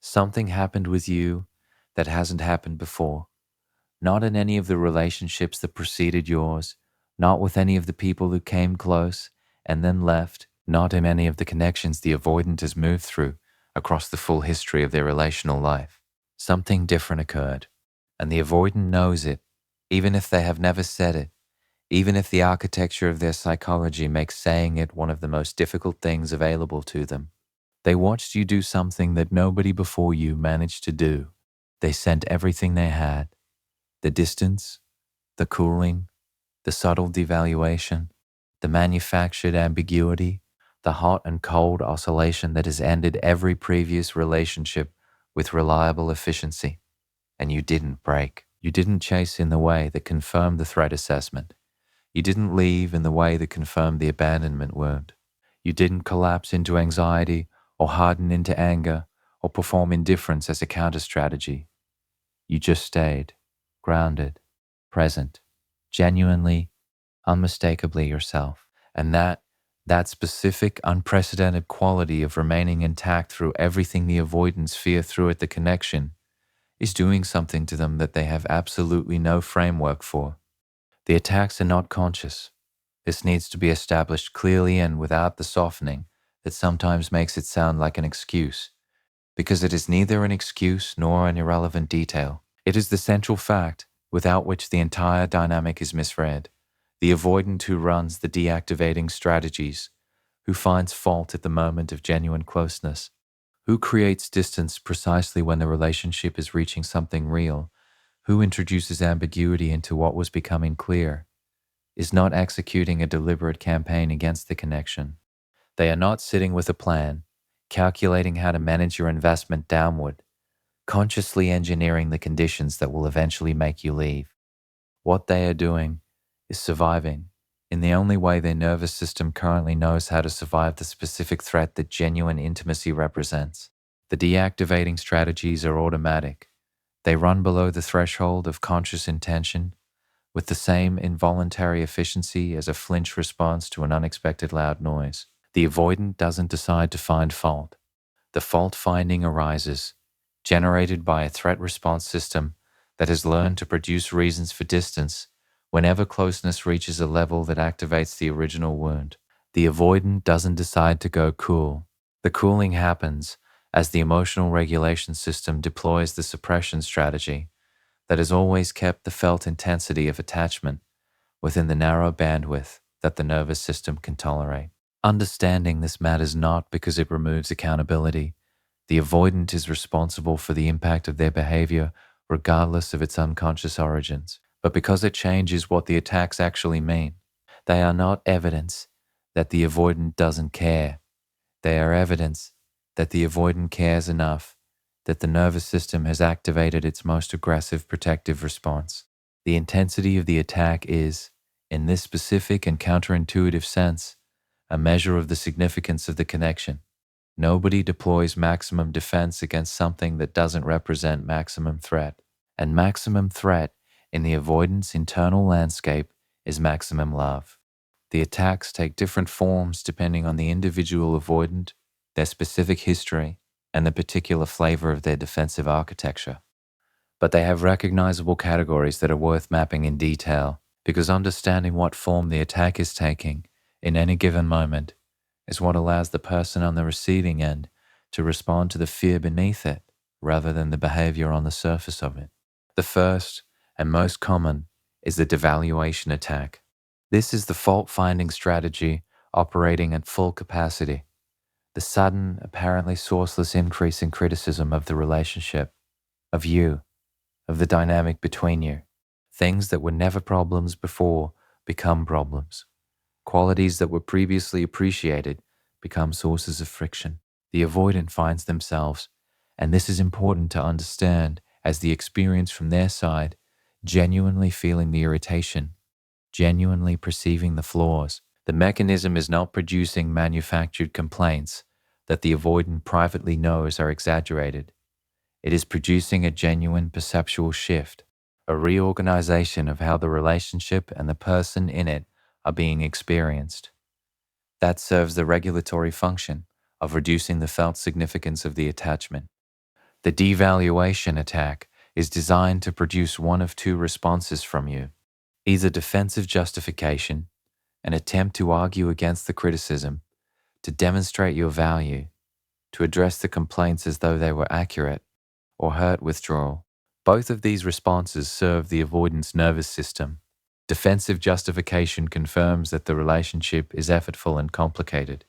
Something happened with you that hasn't happened before. Not in any of the relationships that preceded yours, not with any of the people who came close and then left, not in any of the connections the avoidant has moved through across the full history of their relational life. Something different occurred, and the avoidant knows it, even if they have never said it, even if the architecture of their psychology makes saying it one of the most difficult things available to them. They watched you do something that nobody before you managed to do. They sent everything they had. The distance, the cooling, the subtle devaluation, the manufactured ambiguity, the hot and cold oscillation that has ended every previous relationship with reliable efficiency. And you didn't break. You didn't chase in the way that confirmed the threat assessment. You didn't leave in the way that confirmed the abandonment wound. You didn't collapse into anxiety or harden into anger or perform indifference as a counter strategy. You just stayed, grounded, present, genuinely, unmistakably yourself. And that specific, unprecedented quality of remaining intact through everything the avoidance fear threw at the connection is doing something to them that they have absolutely no framework for. The attacks are not conscious. This needs to be established clearly and without the softening that sometimes makes it sound like an excuse, because it is neither an excuse nor an irrelevant detail. It is the central fact without which the entire dynamic is misread. The avoidant who runs the deactivating strategies, who finds fault at the moment of genuine closeness, who creates distance precisely when the relationship is reaching something real, who introduces ambiguity into what was becoming clear, is not executing a deliberate campaign against the connection. They are not sitting with a plan, calculating how to manage your investment downward, consciously engineering the conditions that will eventually make you leave. What they are doing is surviving in the only way their nervous system currently knows how to survive the specific threat that genuine intimacy represents. The deactivating strategies are automatic. They run below the threshold of conscious intention with the same involuntary efficiency as a flinch response to an unexpected loud noise. The avoidant doesn't decide to find fault. The fault finding arises, generated by a threat response system that has learned to produce reasons for distance whenever closeness reaches a level that activates the original wound. The avoidant doesn't decide to go cool. The cooling happens as the emotional regulation system deploys the suppression strategy that has always kept the felt intensity of attachment within the narrow bandwidth that the nervous system can tolerate. Understanding this matters not because it removes accountability. The avoidant is responsible for the impact of their behavior regardless of its unconscious origins, but because it changes what the attacks actually mean. They are not evidence that the avoidant doesn't care. They are evidence that the avoidant cares enough that the nervous system has activated its most aggressive protective response. The intensity of the attack is, in this specific and counterintuitive sense, a measure of the significance of the connection. Nobody deploys maximum defense against something that doesn't represent maximum threat. And maximum threat in the avoidance internal landscape is maximum love. The attacks take different forms depending on the individual avoidant, their specific history, and the particular flavor of their defensive architecture. But they have recognizable categories that are worth mapping in detail, because understanding what form the attack is taking in any given moment is what allows the person on the receiving end to respond to the fear beneath it rather than the behavior on the surface of it. The first and most common is the devaluation attack. This is the fault-finding strategy operating at full capacity. The sudden, apparently sourceless increase in criticism of the relationship, of you, of the dynamic between you. Things that were never problems before become problems. Qualities that were previously appreciated become sources of friction. The avoidant finds themselves, and this is important to understand as the experience from their side, genuinely feeling the irritation, genuinely perceiving the flaws. The mechanism is not producing manufactured complaints that the avoidant privately knows are exaggerated. It is producing a genuine perceptual shift, a reorganization of how the relationship and the person in it are being experienced. That serves the regulatory function of reducing the felt significance of the attachment. The devaluation attack is designed to produce one of two responses from you: either defensive justification, an attempt to argue against the criticism, to demonstrate your value, to address the complaints as though they were accurate, or hurt withdrawal. Both of these responses serve the avoidance nervous system. Defensive justification confirms that the relationship is effortful and complicated,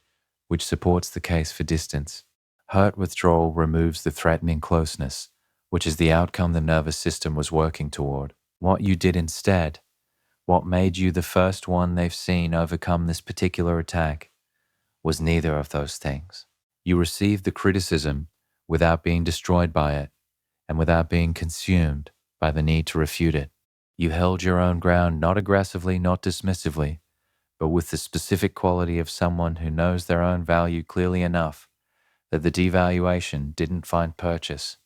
which supports the case for distance. Hurt withdrawal removes the threatening closeness, which is the outcome the nervous system was working toward. What you did instead, what made you the first one they've seen overcome this particular attack, was neither of those things. You received the criticism without being destroyed by it and without being consumed by the need to refute it. You held your own ground, not aggressively, not dismissively, but with the specific quality of someone who knows their own value clearly enough that the devaluation didn't find purchase.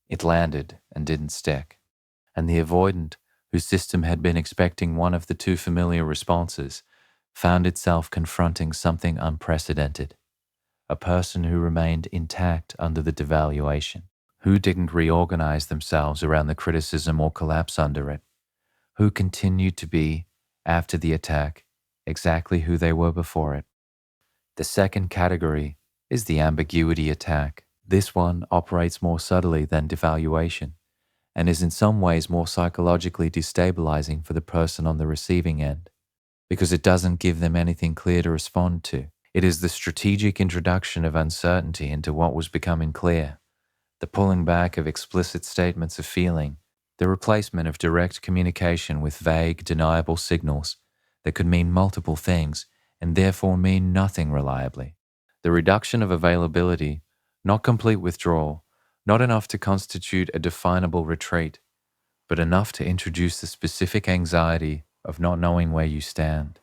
It landed and didn't stick. And the avoidant, whose system had been expecting one of the two familiar responses, found itself confronting something unprecedented: a person who remained intact under the devaluation, who didn't reorganize themselves around the criticism or collapse under it, who continued to be, after the attack, exactly who they were before it. The second category is the ambiguity attack. This one operates more subtly than devaluation and is in some ways more psychologically destabilizing for the person on the receiving end, because it doesn't give them anything clear to respond to. It is the strategic introduction of uncertainty into what was becoming clear, the pulling back of explicit statements of feeling, the replacement of direct communication with vague, deniable signals that could mean multiple things and therefore mean nothing reliably. The reduction of availability, not complete withdrawal, not enough to constitute a definable retreat, but enough to introduce the specific anxiety of not knowing where you stand.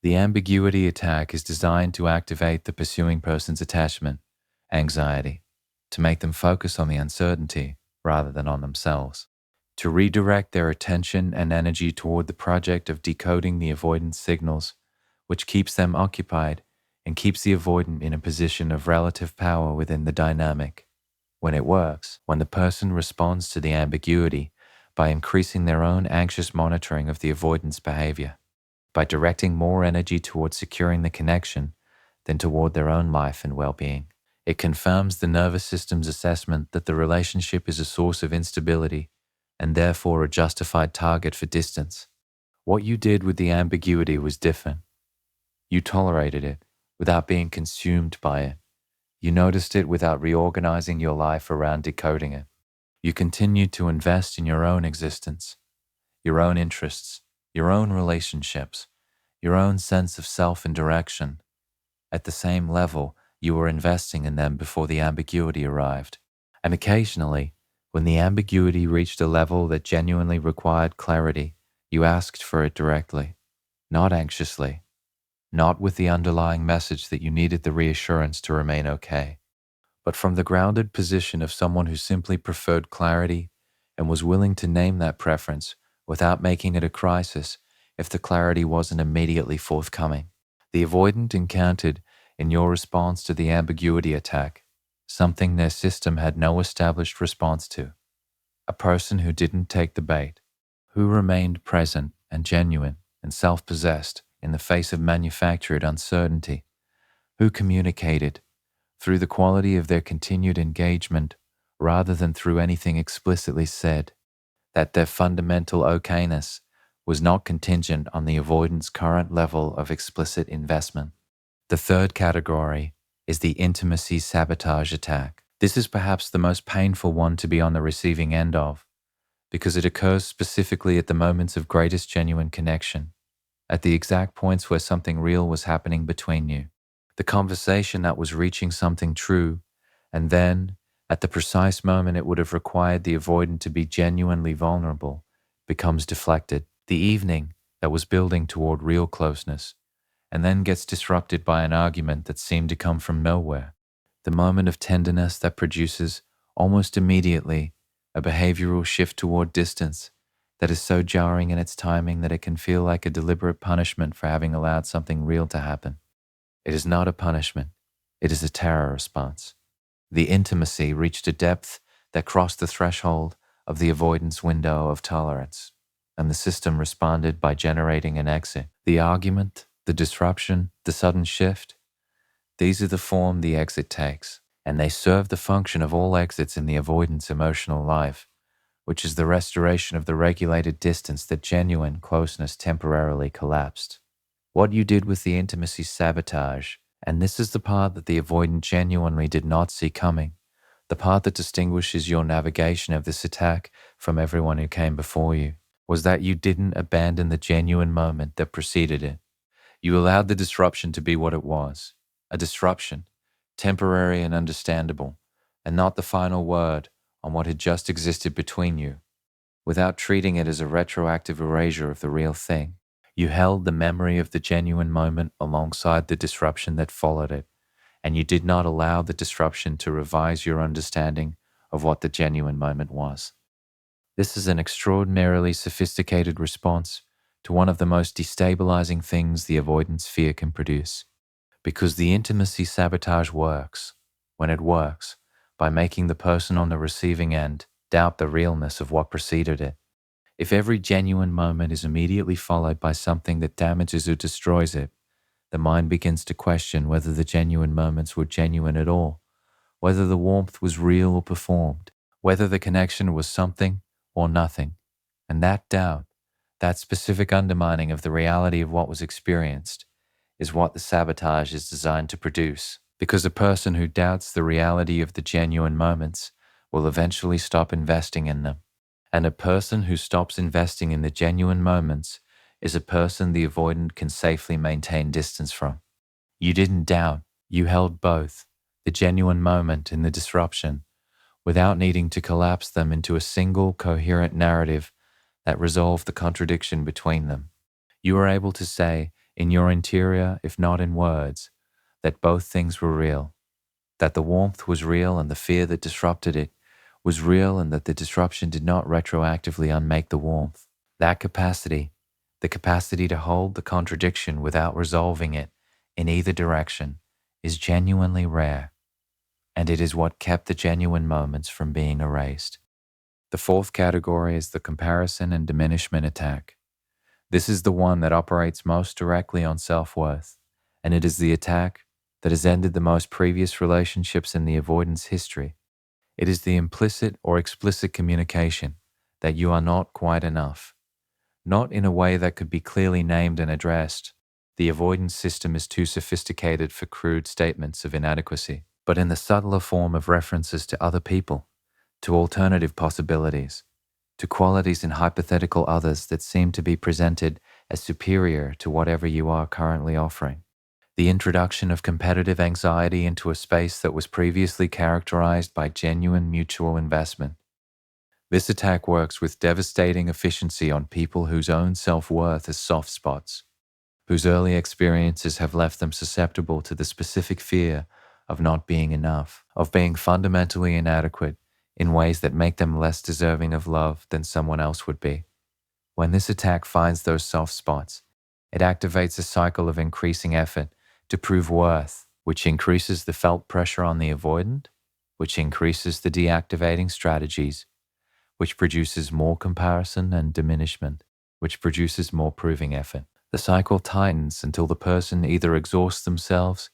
The ambiguity attack is designed to activate the pursuing person's attachment, anxiety, to make them focus on the uncertainty rather than on themselves, to redirect their attention and energy toward the project of decoding the avoidance signals, which keeps them occupied and keeps the avoidant in a position of relative power within the dynamic. When it works, when the person responds to the ambiguity by increasing their own anxious monitoring of the avoidance behavior, by directing more energy toward securing the connection than toward their own life and well-being, it confirms the nervous system's assessment that the relationship is a source of instability and therefore a justified target for distance. What you did with the ambiguity was different. You tolerated it without being consumed by it. You noticed it without reorganizing your life around decoding it. You continued to invest in your own existence, your own interests, your own relationships, your own sense of self and direction. At the same level, you were investing in them before the ambiguity arrived. And occasionally, when the ambiguity reached a level that genuinely required clarity, you asked for it directly, not anxiously, not with the underlying message that you needed the reassurance to remain okay, but from the grounded position of someone who simply preferred clarity and was willing to name that preference without making it a crisis if the clarity wasn't immediately forthcoming. The avoidant encountered, in your response to the ambiguity attack, something their system had no established response to: a person who didn't take the bait, who remained present and genuine and self-possessed in the face of manufactured uncertainty, who communicated through the quality of their continued engagement rather than through anything explicitly said, that their fundamental okayness was not contingent on the avoidant's current level of explicit investment. The third category is the intimacy sabotage attack. This is perhaps the most painful one to be on the receiving end of, because it occurs specifically at the moments of greatest genuine connection, at the exact points where something real was happening between you, the conversation that was reaching something true, and then, at the precise moment it would have required the avoidant to be genuinely vulnerable, becomes deflected. The evening that was building toward real closeness, and then gets disrupted by an argument that seemed to come from nowhere. The moment of tenderness that produces, almost immediately, a behavioral shift toward distance that is so jarring in its timing that it can feel like a deliberate punishment for having allowed something real to happen. It is not a punishment. It is a terror response. The intimacy reached a depth that crossed the threshold of the avoidance window of tolerance, and the system responded by generating an exit. The argument, the disruption, the sudden shift, these are the form the exit takes, and they serve the function of all exits in the avoidance emotional life, which is the restoration of the regulated distance that genuine closeness temporarily collapsed. What you did with the intimacy sabotage, and this is the part that the avoidant genuinely did not see coming, the part that distinguishes your navigation of this attack from everyone who came before you, was that you didn't abandon the genuine moment that preceded it. You allowed the disruption to be what it was, a disruption, temporary and understandable, and not the final word on what had just existed between you, without treating it as a retroactive erasure of the real thing. You held the memory of the genuine moment alongside the disruption that followed it, and you did not allow the disruption to revise your understanding of what the genuine moment was. This is an extraordinarily sophisticated response to one of the most destabilizing things the avoidance sphere can produce, because the intimacy sabotage works, when it works, by making the person on the receiving end doubt the realness of what preceded it. If every genuine moment is immediately followed by something that damages or destroys it, the mind begins to question whether the genuine moments were genuine at all, whether the warmth was real or performed, whether the connection was something or nothing. And that doubt, that specific undermining of the reality of what was experienced, is what the sabotage is designed to produce. Because a person who doubts the reality of the genuine moments will eventually stop investing in them. And a person who stops investing in the genuine moments is a person the avoidant can safely maintain distance from. You didn't doubt, you held both, the genuine moment and the disruption, without needing to collapse them into a single coherent narrative that resolved the contradiction between them. You were able to say, in your interior, if not in words, that both things were real, that the warmth was real and the fear that disrupted it was real, and that the disruption did not retroactively unmake the warmth. That capacity, the capacity to hold the contradiction without resolving it in either direction, is genuinely rare, and it is what kept the genuine moments from being erased. The fourth category is the comparison and diminishment attack. This is the one that operates most directly on self-worth, and it is the attack that has ended the most previous relationships in the avoidance history. It is the implicit or explicit communication that you are not quite enough, not in a way that could be clearly named and addressed. The avoidance system is too sophisticated for crude statements of inadequacy, but in the subtler form of references to other people, to alternative possibilities, to qualities in hypothetical others that seem to be presented as superior to whatever you are currently offering. The introduction of competitive anxiety into a space that was previously characterized by genuine mutual investment. This attack works with devastating efficiency on people whose own self-worth is soft spots, whose early experiences have left them susceptible to the specific fear of not being enough, of being fundamentally inadequate in ways that make them less deserving of love than someone else would be. When this attack finds those soft spots, it activates a cycle of increasing effort to prove worth, which increases the felt pressure on the avoidant, which increases the deactivating strategies, which produces more comparison and diminishment, which produces more proving effort. The cycle tightens until the person either exhausts themselves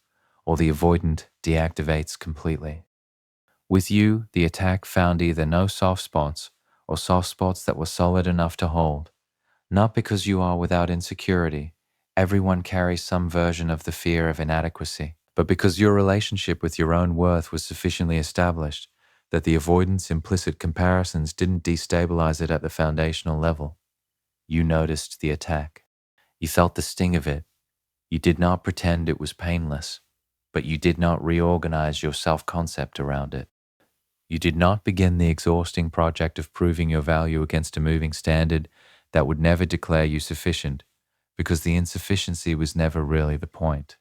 or the avoidant deactivates completely. With you, the attack found either no soft spots or soft spots that were solid enough to hold. Not because you are without insecurity. Everyone carries some version of the fear of inadequacy, but because your relationship with your own worth was sufficiently established that the avoidance implicit comparisons didn't destabilize it at the foundational level. You noticed the attack. You felt the sting of it. You did not pretend it was painless, but you did not reorganize your self-concept around it. You did not begin the exhausting project of proving your value against a moving standard that would never declare you sufficient, because the insufficiency was never really the point.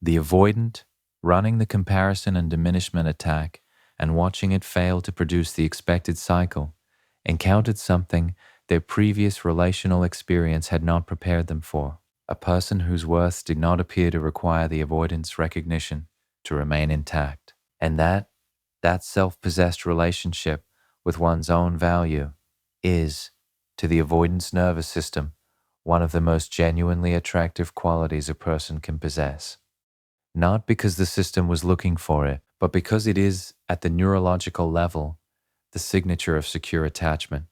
The avoidant, running the comparison and diminishment attack and watching it fail to produce the expected cycle, encountered something their previous relational experience had not prepared them for, a person whose worth did not appear to require the avoidant's recognition to remain intact. And that That self-possessed relationship with one's own value is, to the avoidance nervous system, one of the most genuinely attractive qualities a person can possess. Not because the system was looking for it, but because it is, at the neurological level, the signature of secure attachment.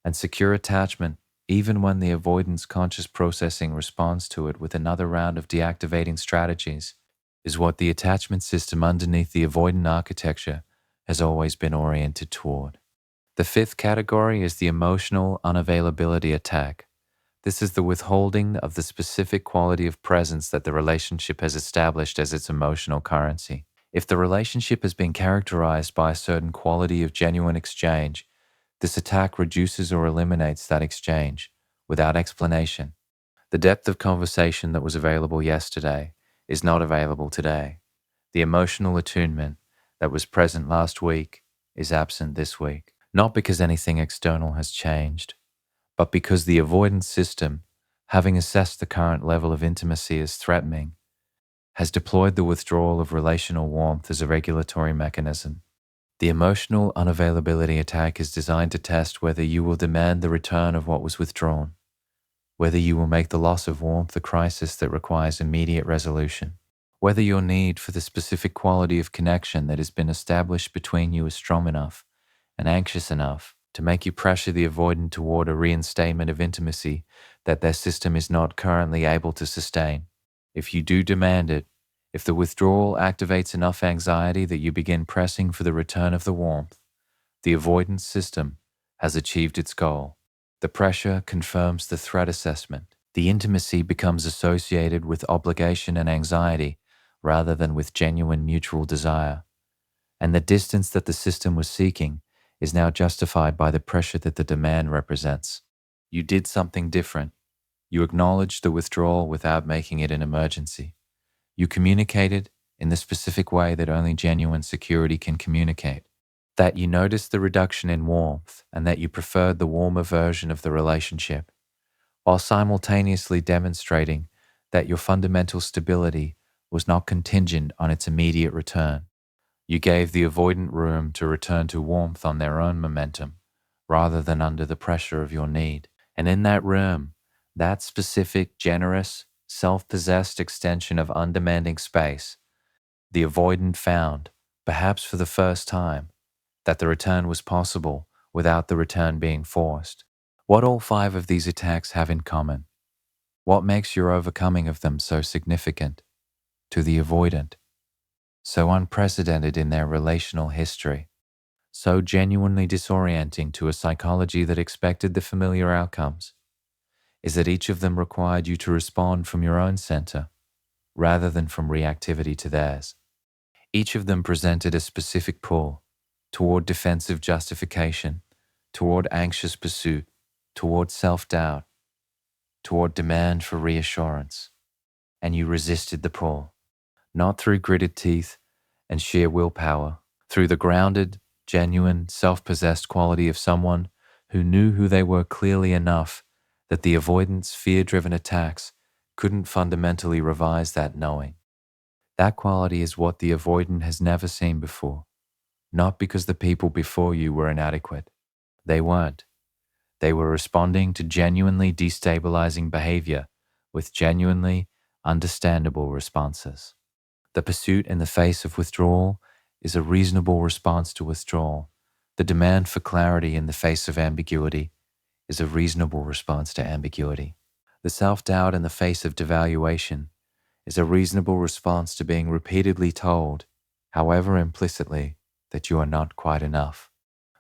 And secure attachment, even when the avoidance conscious processing responds to it with another round of deactivating strategies, is what the attachment system underneath the avoidant architecture has always been oriented toward. The fifth category is the emotional unavailability attack. This is the withholding of the specific quality of presence that the relationship has established as its emotional currency. If the relationship has been characterized by a certain quality of genuine exchange, this attack reduces or eliminates that exchange without explanation. The depth of conversation that was available yesterday is not available today. The emotional attunement that was present last week is absent this week. Not because anything external has changed, but because the avoidance system, having assessed the current level of intimacy as threatening, has deployed the withdrawal of relational warmth as a regulatory mechanism. The emotional unavailability attack is designed to test whether you will demand the return of what was withdrawn, whether you will make the loss of warmth a crisis that requires immediate resolution, whether your need for the specific quality of connection that has been established between you is strong enough and anxious enough to make you pressure the avoidant toward a reinstatement of intimacy that their system is not currently able to sustain. If you do demand it, if the withdrawal activates enough anxiety that you begin pressing for the return of the warmth, the avoidance system has achieved its goal. The pressure confirms the threat assessment. The intimacy becomes associated with obligation and anxiety rather than with genuine mutual desire. And the distance that the system was seeking is now justified by the pressure that the demand represents. You did something different. You acknowledged the withdrawal without making it an emergency. You communicated in the specific way that only genuine security can communicate. That you noticed the reduction in warmth and that you preferred the warmer version of the relationship, while simultaneously demonstrating that your fundamental stability was not contingent on its immediate return. You gave the avoidant room to return to warmth on their own momentum, rather than under the pressure of your need. And in that room, that specific, generous, self-possessed extension of undemanding space, the avoidant found, perhaps for the first time, that the return was possible without the return being forced. What all five of these attacks have in common? What makes your overcoming of them so significant to the avoidant, so unprecedented in their relational history, so genuinely disorienting to a psychology that expected the familiar outcomes, is that each of them required you to respond from your own center rather than from reactivity to theirs. Each of them presented a specific pull toward defensive justification, toward anxious pursuit, toward self-doubt, toward demand for reassurance, and you resisted the pull, not through gritted teeth and sheer willpower, through the grounded, genuine, self-possessed quality of someone who knew who they were clearly enough that the avoidance, fear-driven attacks couldn't fundamentally revise that knowing. That quality is what the avoidant has never seen before, not because the people before you were inadequate. They weren't. They were responding to genuinely destabilizing behavior with genuinely understandable responses. The pursuit in the face of withdrawal is a reasonable response to withdrawal. The demand for clarity in the face of ambiguity is a reasonable response to ambiguity. The self-doubt in the face of devaluation is a reasonable response to being repeatedly told, however implicitly, that you are not quite enough.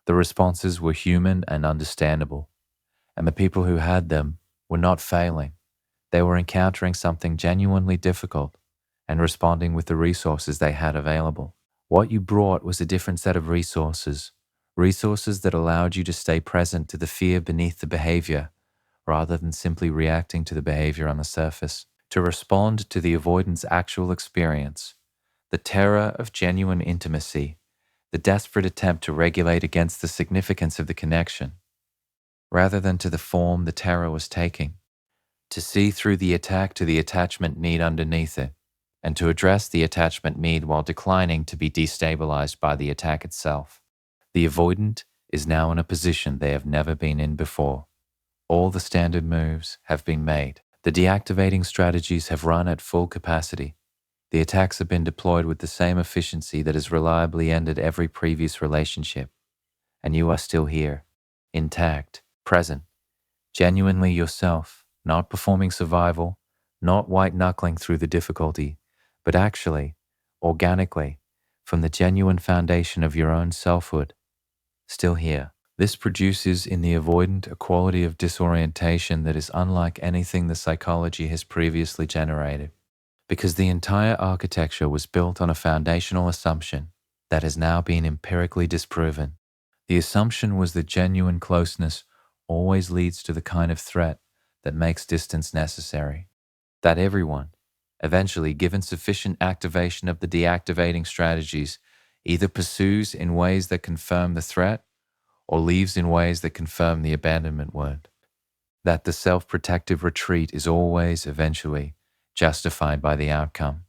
The responses were human and understandable, and the people who had them were not failing. They were encountering something genuinely difficult and responding with the resources they had available. What you brought was a different set of resources that allowed you to stay present to the fear beneath the behavior, rather than simply reacting to the behavior on the surface. To respond to the avoidant's actual experience, the terror of genuine intimacy, the desperate attempt to regulate against the significance of the connection, rather than to the form the terror was taking, to see through the attack to the attachment need underneath it, and to address the attachment need while declining to be destabilized by the attack itself. The avoidant is now in a position they have never been in before. All the standard moves have been made. The deactivating strategies have run at full capacity. The attacks have been deployed with the same efficiency that has reliably ended every previous relationship. And you are still here, intact, present, genuinely yourself, not performing survival, not white-knuckling through the difficulty, but actually, organically, from the genuine foundation of your own selfhood, still here. This produces in the avoidant a quality of disorientation that is unlike anything the psychology has previously generated, because the entire architecture was built on a foundational assumption that has now been empirically disproven. The assumption was that genuine closeness always leads to the kind of threat that makes distance necessary, that everyone, eventually given sufficient activation of the deactivating strategies, either pursues in ways that confirm the threat or leaves in ways that confirm the abandonment word, that the self-protective retreat is always, eventually, justified by the outcome.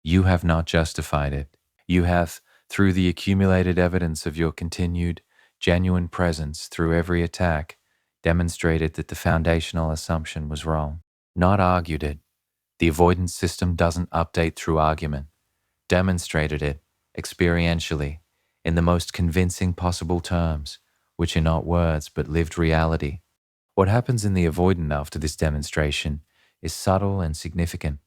You have not justified it. You have, through the accumulated evidence of your continued, genuine presence through every attack, demonstrated that the foundational assumption was wrong, not argued it. The avoidance system doesn't update through argument. Demonstrated it, experientially, in the most convincing possible terms, which are not words but lived reality. What happens in the avoidant after this demonstration is subtle and significant,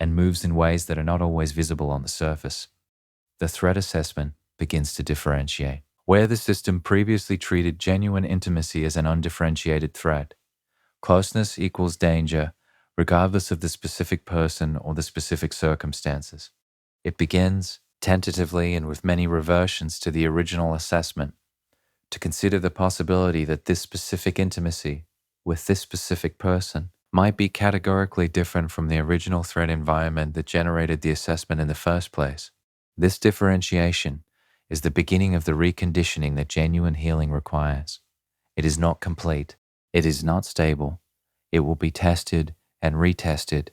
and moves in ways that are not always visible on the surface. The threat assessment begins to differentiate. Where the system previously treated genuine intimacy as an undifferentiated threat, closeness equals danger, regardless of the specific person or the specific circumstances. It begins, tentatively and with many reversions to the original assessment, to consider the possibility that this specific intimacy with this specific person might be categorically different from the original threat environment that generated the assessment in the first place. This differentiation is the beginning of the reconditioning that genuine healing requires. It is not complete. It is not stable. It will be tested and retested,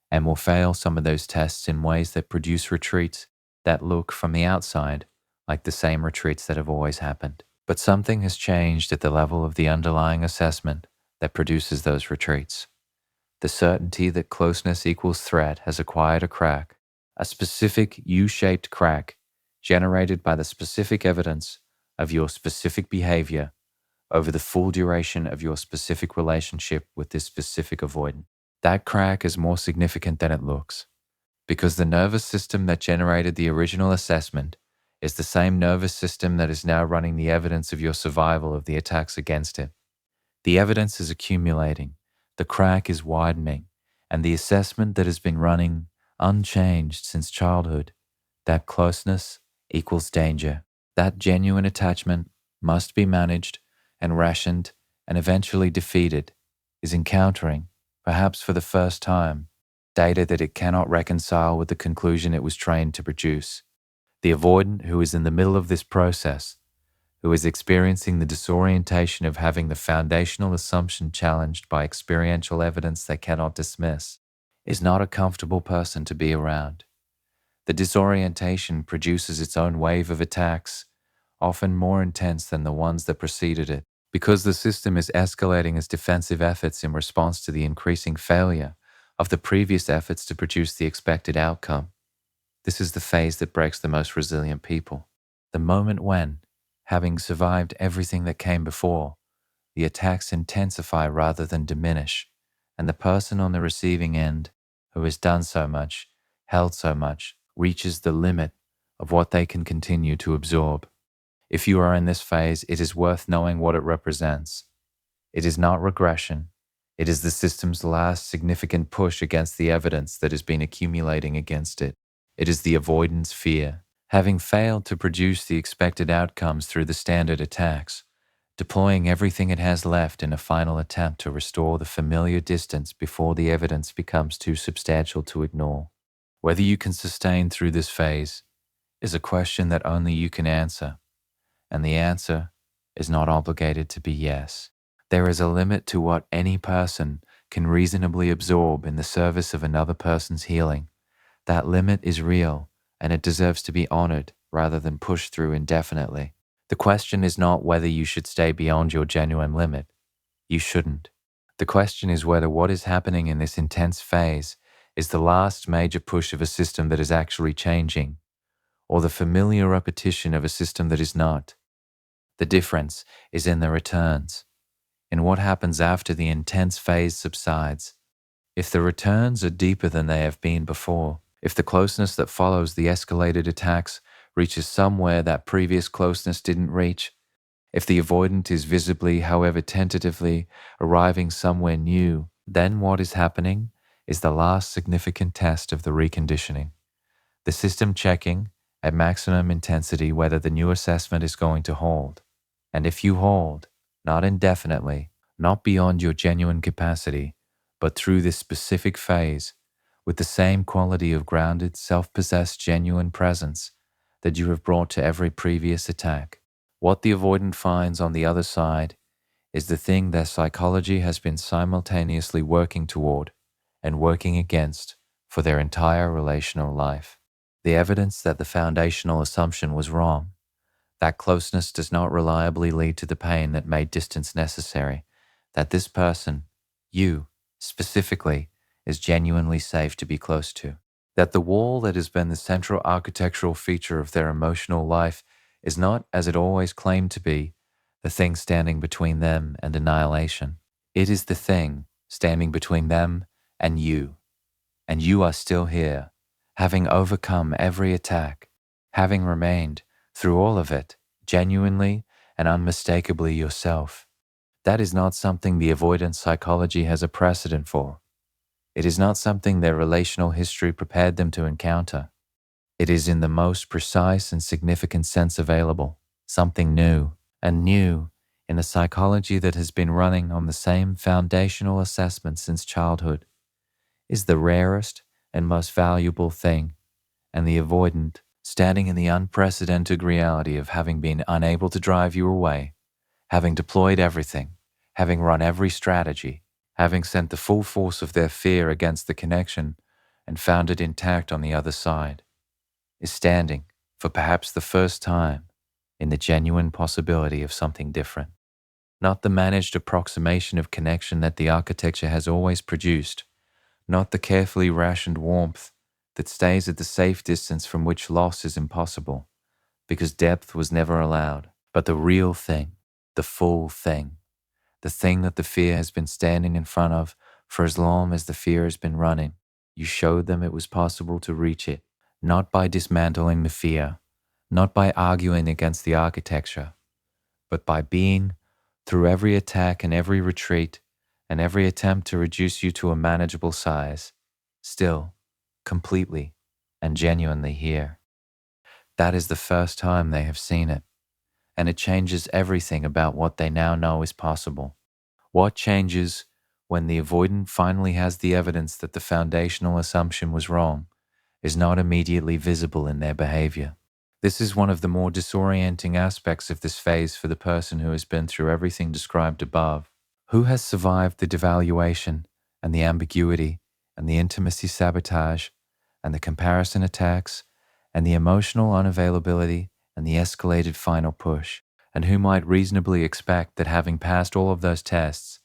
and will fail some of those tests in ways that produce retreats that look from the outside like the same retreats that have always happened. But something has changed at the level of the underlying assessment that produces those retreats. The certainty that closeness equals threat has acquired a crack, a specific U-shaped crack generated by the specific evidence of your specific behavior over the full duration of your specific relationship with this specific avoidant. That crack is more significant than it looks, because the nervous system that generated the original assessment is the same nervous system that is now running the evidence of your survival of the attacks against it. The evidence is accumulating, the crack is widening, and the assessment that has been running unchanged since childhood, that closeness equals danger, that genuine attachment must be managed and rationed and eventually defeated, is encountering, perhaps for the first time, data that it cannot reconcile with the conclusion it was trained to produce. The avoidant who is in the middle of this process, who is experiencing the disorientation of having the foundational assumption challenged by experiential evidence they cannot dismiss, is not a comfortable person to be around. The disorientation produces its own wave of attacks, often more intense than the ones that preceded it, because the system is escalating its defensive efforts in response to the increasing failure of the previous efforts to produce the expected outcome. This is the phase that breaks the most resilient people. The moment when, having survived everything that came before, the attacks intensify rather than diminish, and the person on the receiving end, who has done so much, held so much, reaches the limit of what they can continue to absorb. If you are in this phase, it is worth knowing what it represents. It is not regression. It is the system's last significant push against the evidence that has been accumulating against it. It is the avoidance fear. Having failed to produce the expected outcomes through the standard attacks, deploying everything it has left in a final attempt to restore the familiar distance before the evidence becomes too substantial to ignore. Whether you can sustain through this phase is a question that only you can answer, and the answer is not obligated to be yes. There is a limit to what any person can reasonably absorb in the service of another person's healing. That limit is real, and it deserves to be honored rather than pushed through indefinitely. The question is not whether you should stay beyond your genuine limit. You shouldn't. The question is whether what is happening in this intense phase is the last major push of a system that is actually changing, or the familiar repetition of a system that is not. The difference is in the returns, in what happens after the intense phase subsides. If the returns are deeper than they have been before, if the closeness that follows the escalated attacks reaches somewhere that previous closeness didn't reach, if the avoidant is visibly, however tentatively, arriving somewhere new, then what is happening is the last significant test of the reconditioning. The system checking at maximum intensity whether the new assessment is going to hold. And if you hold, not indefinitely, not beyond your genuine capacity, but through this specific phase, with the same quality of grounded, self-possessed, genuine presence that you have brought to every previous attack, what the avoidant finds on the other side is the thing their psychology has been simultaneously working toward and working against for their entire relational life. The evidence that the foundational assumption was wrong, that closeness does not reliably lead to the pain that made distance necessary, that this person, you, specifically, is genuinely safe to be close to, that the wall that has been the central architectural feature of their emotional life is not, as it always claimed to be, the thing standing between them and annihilation. It is the thing standing between them and you are still here, having overcome every attack, having remained, through all of it, genuinely and unmistakably yourself. That is not something the avoidant psychology has a precedent for. It is not something their relational history prepared them to encounter. It is in the most precise and significant sense available, something new, and new in a psychology that has been running on the same foundational assessment since childhood, is the rarest and most valuable thing, and the avoidant, standing in the unprecedented reality of having been unable to drive you away, having deployed everything, having run every strategy, having sent the full force of their fear against the connection and found it intact on the other side, is standing, for perhaps the first time, in the genuine possibility of something different. Not the managed approximation of connection that the architecture has always produced, not the carefully rationed warmth that stays at the safe distance from which loss is impossible, because depth was never allowed, but the real thing, the full thing, the thing that the fear has been standing in front of for as long as the fear has been running. You showed them it was possible to reach it, not by dismantling the fear, not by arguing against the architecture, but by being, through every attack and every retreat, and every attempt to reduce you to a manageable size, still, completely, and genuinely here. That is the first time they have seen it, and it changes everything about what they now know is possible. What changes when the avoidant finally has the evidence that the foundational assumption was wrong is not immediately visible in their behavior. This is one of the more disorienting aspects of this phase for the person who has been through everything described above, who has survived the devaluation and the ambiguity and the intimacy sabotage and the comparison attacks and the emotional unavailability and the escalated final push, and who might reasonably expect that having passed all of those tests,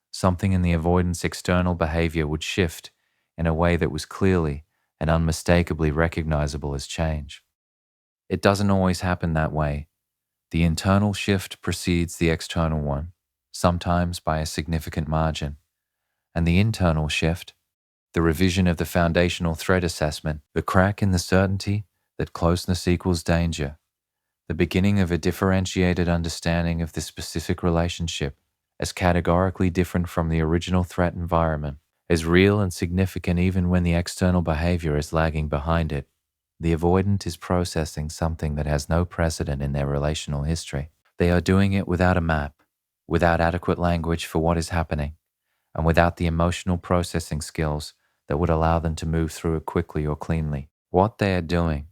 something in the avoidance external behavior would shift in a way that was clearly and unmistakably recognizable as change. It doesn't always happen that way. The internal shift precedes the external one, sometimes by a significant margin. And the internal shift, the revision of the foundational threat assessment, the crack in the certainty that closeness equals danger, the beginning of a differentiated understanding of the specific relationship as categorically different from the original threat environment, is real and significant even when the external behavior is lagging behind it. The avoidant is processing something that has no precedent in their relational history. They are doing it without a map, without adequate language for what is happening, and without the emotional processing skills that would allow them to move through it quickly or cleanly. What they are doing,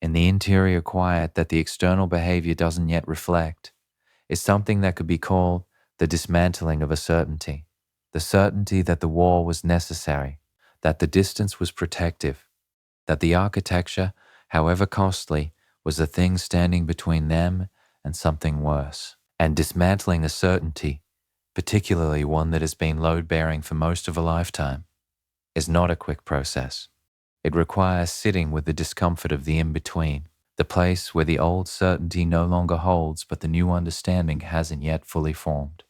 in the interior quiet that the external behavior doesn't yet reflect, is something that could be called the dismantling of a certainty. The certainty that the wall was necessary, that the distance was protective, that the architecture, however costly, was a thing standing between them and something worse. And dismantling a certainty, particularly one that has been load-bearing for most of a lifetime, is not a quick process. It requires sitting with the discomfort of the in-between, the place where the old certainty no longer holds but the new understanding hasn't yet fully formed.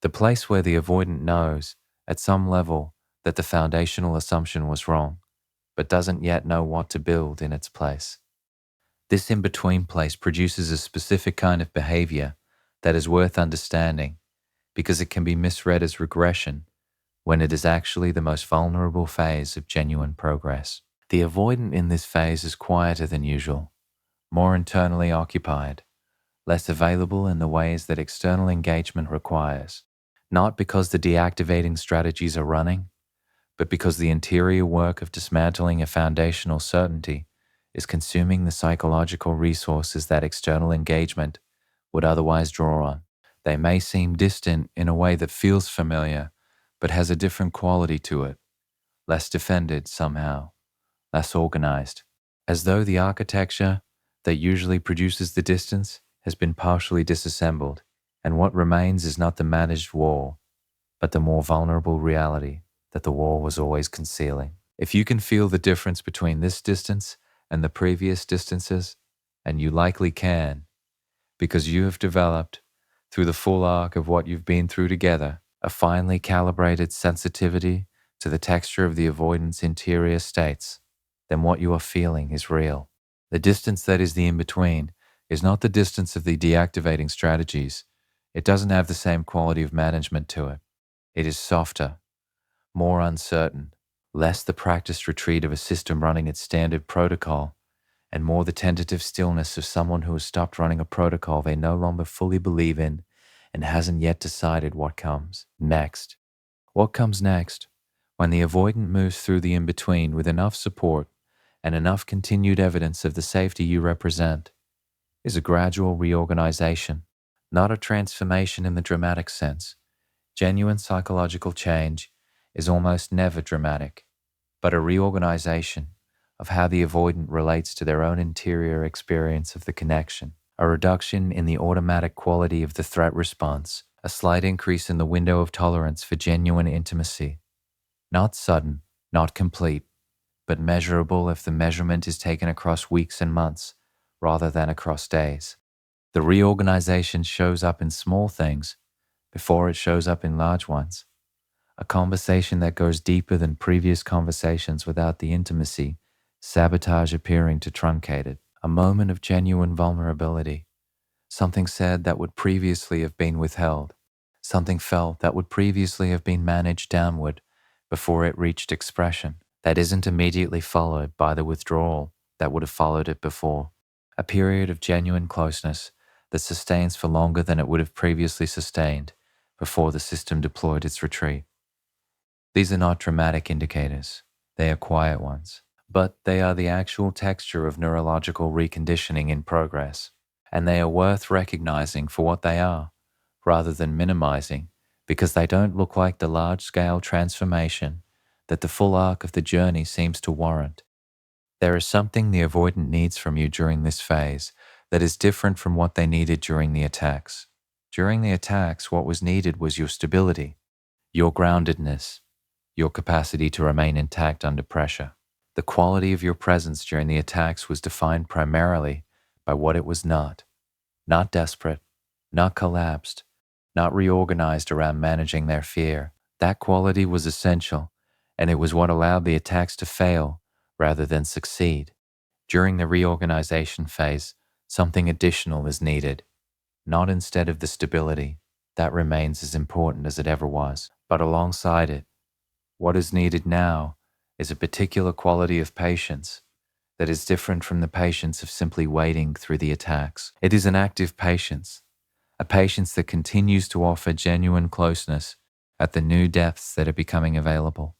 The place where the avoidant knows, at some level, that the foundational assumption was wrong, but doesn't yet know what to build in its place. This in-between place produces a specific kind of behavior that is worth understanding because it can be misread as regression when it is actually the most vulnerable phase of genuine progress. The avoidant in this phase is quieter than usual, more internally occupied, less available in the ways that external engagement requires, not because the deactivating strategies are running, but because the interior work of dismantling a foundational certainty is consuming the psychological resources that external engagement would otherwise draw on. They may seem distant in a way that feels familiar, but has a different quality to it, less defended somehow, less organized, as though the architecture that usually produces the distance has been partially disassembled, and what remains is not the managed wall, but the more vulnerable reality that the wall was always concealing. If you can feel the difference between this distance and the previous distances, and you likely can, because you have developed, through the full arc of what you've been through together, a finely calibrated sensitivity to the texture of the avoidance interior states, then what you are feeling is real. The distance that is the in-between is not the distance of the deactivating strategies. It doesn't have the same quality of management to it. It is softer, more uncertain, less the practiced retreat of a system running its standard protocol, and more the tentative stillness of someone who has stopped running a protocol they no longer fully believe in and hasn't yet decided what comes next. What comes next, when the avoidant moves through the in-between with enough support and enough continued evidence of the safety you represent, is a gradual reorganization, not a transformation in the dramatic sense. Genuine psychological change is almost never dramatic, but a reorganization of how the avoidant relates to their own interior experience of the connection, a reduction in the automatic quality of the threat response, a slight increase in the window of tolerance for genuine intimacy. Not sudden, not complete, but measurable if the measurement is taken across weeks and months rather than across days. The reorganization shows up in small things before it shows up in large ones. A conversation that goes deeper than previous conversations without the intimacy, sabotage appearing to truncate it. A moment of genuine vulnerability. Something said that would previously have been withheld. Something felt that would previously have been managed downward before it reached expression. That isn't immediately followed by the withdrawal that would have followed it before. A period of genuine closeness that sustains for longer than it would have previously sustained before the system deployed its retreat. These are not dramatic indicators. They are quiet ones. But they are the actual texture of neurological reconditioning in progress, and they are worth recognizing for what they are, rather than minimizing, because they don't look like the large-scale transformation that the full arc of the journey seems to warrant. There is something the avoidant needs from you during this phase that is different from what they needed during the attacks. During the attacks, what was needed was your stability, your groundedness, your capacity to remain intact under pressure. The quality of your presence during the attacks was defined primarily by what it was not desperate, not collapsed, not reorganized around managing their fear. That quality was essential, and it was what allowed the attacks to fail rather than succeed. During the reorganization phase, something additional is needed, not instead of the stability. That remains as important as it ever was, but alongside it. What is needed now is a particular quality of patience that is different from the patience of simply waiting through the attacks. It is an active patience, a patience that continues to offer genuine closeness at the new depths that are becoming available,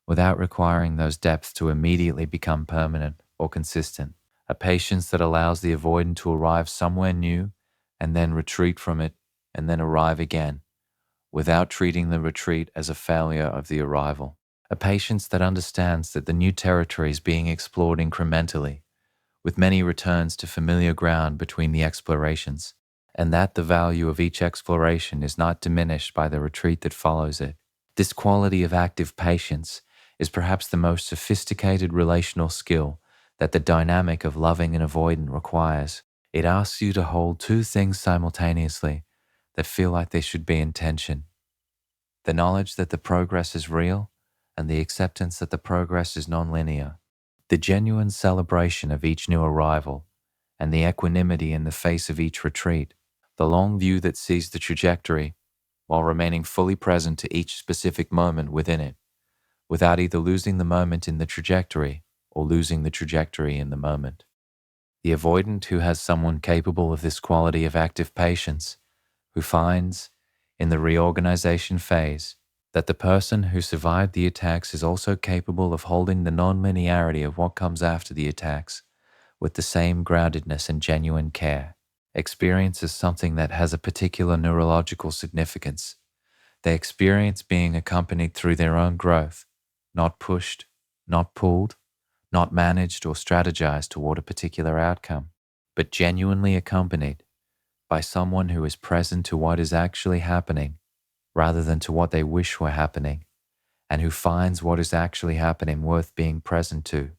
without requiring those depths to immediately become permanent or consistent. A patience that allows the avoidant to arrive somewhere new and then retreat from it and then arrive again, without treating the retreat as a failure of the arrival. A patience that understands that the new territory is being explored incrementally, with many returns to familiar ground between the explorations, and that the value of each exploration is not diminished by the retreat that follows it. This quality of active patience is perhaps the most sophisticated relational skill that the dynamic of loving and avoidant requires. It asks you to hold two things simultaneously that feel like they should be in tension: the knowledge that the progress is real and the acceptance that the progress is nonlinear, the genuine celebration of each new arrival and the equanimity in the face of each retreat, the long view that sees the trajectory while remaining fully present to each specific moment within it, without either losing the moment in the trajectory or losing the trajectory in the moment. The avoidant who has someone capable of this quality of active patience, who finds, in the reorganization phase, that the person who survived the attacks is also capable of holding the non-linearity of what comes after the attacks with the same groundedness and genuine care, experiences something that has a particular neurological significance. They experience being accompanied through their own growth, not pushed, not pulled, not managed or strategized toward a particular outcome, but genuinely accompanied by someone who is present to what is actually happening rather than to what they wish were happening, and who finds what is actually happening worth being present to.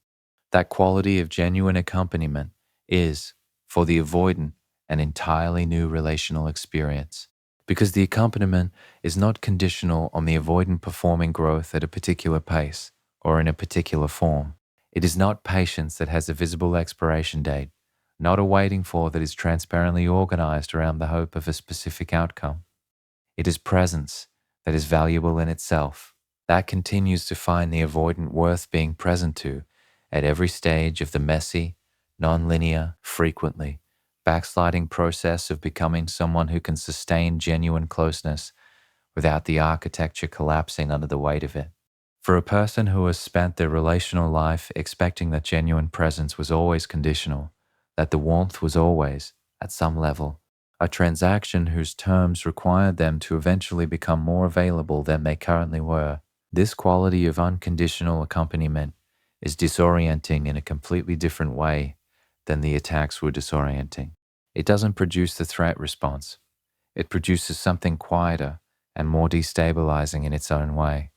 That quality of genuine accompaniment is, for the avoidant, an entirely new relational experience, because the accompaniment is not conditional on the avoidant performing growth at a particular pace or in a particular form. It is not patience that has a visible expiration date, not a waiting for that is transparently organized around the hope of a specific outcome. It is presence that is valuable in itself, that continues to find the avoidant worth being present to at every stage of the messy, non-linear, frequently backsliding process of becoming someone who can sustain genuine closeness without the architecture collapsing under the weight of it. For a person who has spent their relational life expecting that genuine presence was always conditional, that the warmth was always, at some level, a transaction whose terms required them to eventually become more available than they currently were, this quality of unconditional accompaniment is disorienting in a completely different way than the attacks were disorienting. It doesn't produce the threat response. It produces something quieter and more destabilizing in its own way.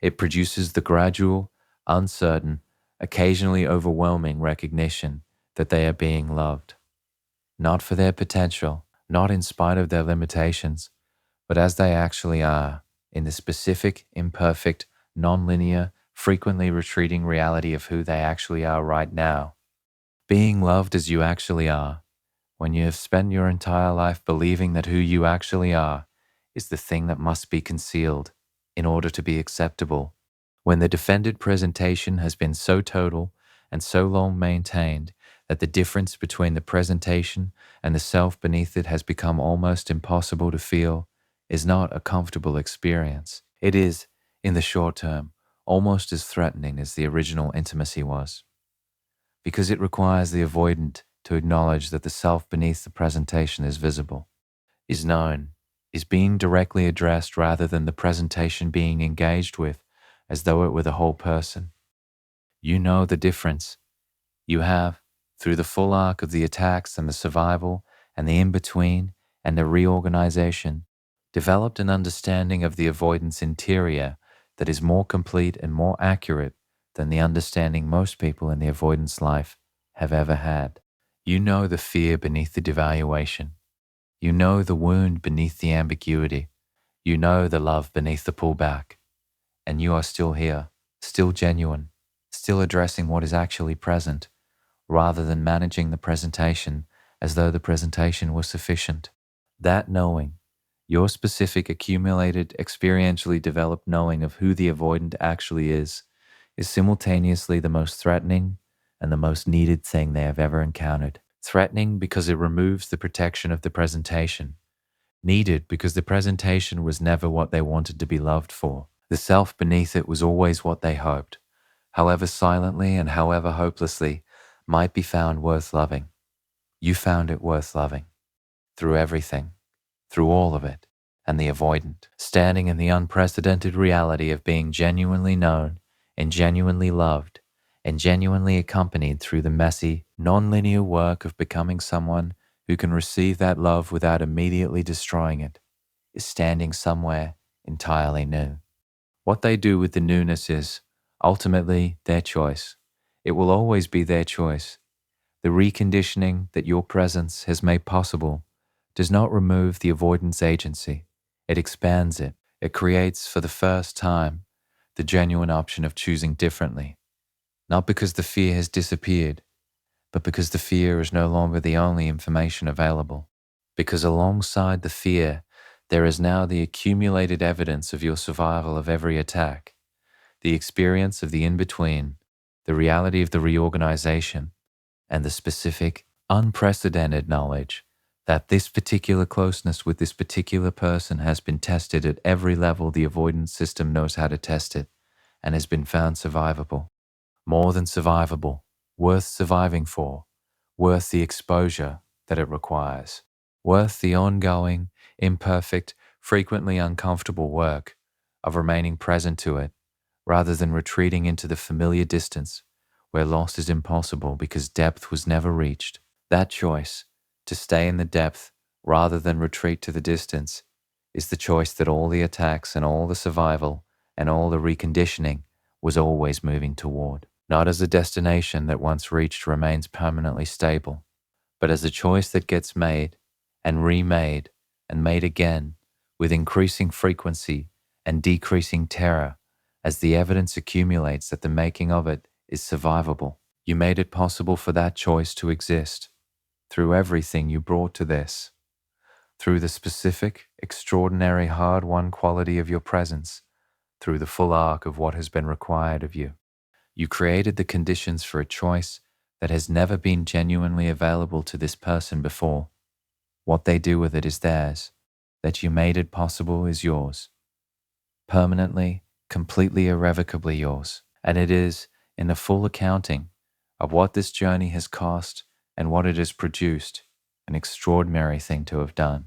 It produces the gradual, uncertain, occasionally overwhelming recognition that they are being loved, not for their potential, not in spite of their limitations, but as they actually are, in the specific, imperfect, non-linear, frequently retreating reality of who they actually are right now. Being loved as you actually are, when you have spent your entire life believing that who you actually are is the thing that must be concealed in order to be acceptable, when the defended presentation has been so total and so long maintained that the difference between the presentation and the self beneath it has become almost impossible to feel, is not a comfortable experience. It is, in the short term, almost as threatening as the original intimacy was, because it requires the avoidant to acknowledge that the self beneath the presentation is visible, is known, is being directly addressed rather than the presentation being engaged with as though it were the whole person. You know the difference. You have, through the full arc of the attacks and the survival and the in-between and the reorganization, developed an understanding of the avoidance interior that is more complete and more accurate than the understanding most people in the avoidance life have ever had. You know the fear beneath the devaluation. You know the wound beneath the ambiguity. You know the love beneath the pullback. And you are still here, still genuine, still addressing what is actually present, rather than managing the presentation as though the presentation was sufficient. That knowing, your specific accumulated, experientially developed knowing of who the avoidant actually is simultaneously the most threatening and the most needed thing they have ever encountered. Threatening because it removes the protection of the presentation. Needed because the presentation was never what they wanted to be loved for. The self beneath it was always what they hoped, however silently and however hopelessly, might be found worth loving. You found it worth loving. Through everything. Through all of it. And the avoidant, standing in the unprecedented reality of being genuinely known and genuinely loved, and genuinely accompanied through the messy, non-linear work of becoming someone who can receive that love without immediately destroying it, is standing somewhere entirely new. What they do with the newness is, ultimately, their choice. It will always be their choice. The reconditioning that your presence has made possible does not remove the avoidance agency. It expands it. It creates, for the first time, the genuine option of choosing differently. Not because the fear has disappeared, but because the fear is no longer the only information available. Because alongside the fear, there is now the accumulated evidence of your survival of every attack, the experience of the in-between, the reality of the reorganization, and the specific, unprecedented knowledge that this particular closeness with this particular person has been tested at every level the avoidance system knows how to test it, and has been found survivable. More than survivable, worth surviving for, worth the exposure that it requires, worth the ongoing, imperfect, frequently uncomfortable work of remaining present to it, rather than retreating into the familiar distance where loss is impossible because depth was never reached. That choice, to stay in the depth rather than retreat to the distance, is the choice that all the attacks and all the survival and all the reconditioning was always moving toward. Not as a destination that once reached remains permanently stable, but as a choice that gets made and remade and made again with increasing frequency and decreasing terror as the evidence accumulates that the making of it is survivable. You made it possible for that choice to exist through everything you brought to this, through the specific, extraordinary, hard-won quality of your presence, through the full arc of what has been required of you. You created the conditions for a choice that has never been genuinely available to this person before. What they do with it is theirs. That you made it possible is yours. Permanently, completely irrevocably yours. And it is, in the full accounting of what this journey has cost and what it has produced, an extraordinary thing to have done.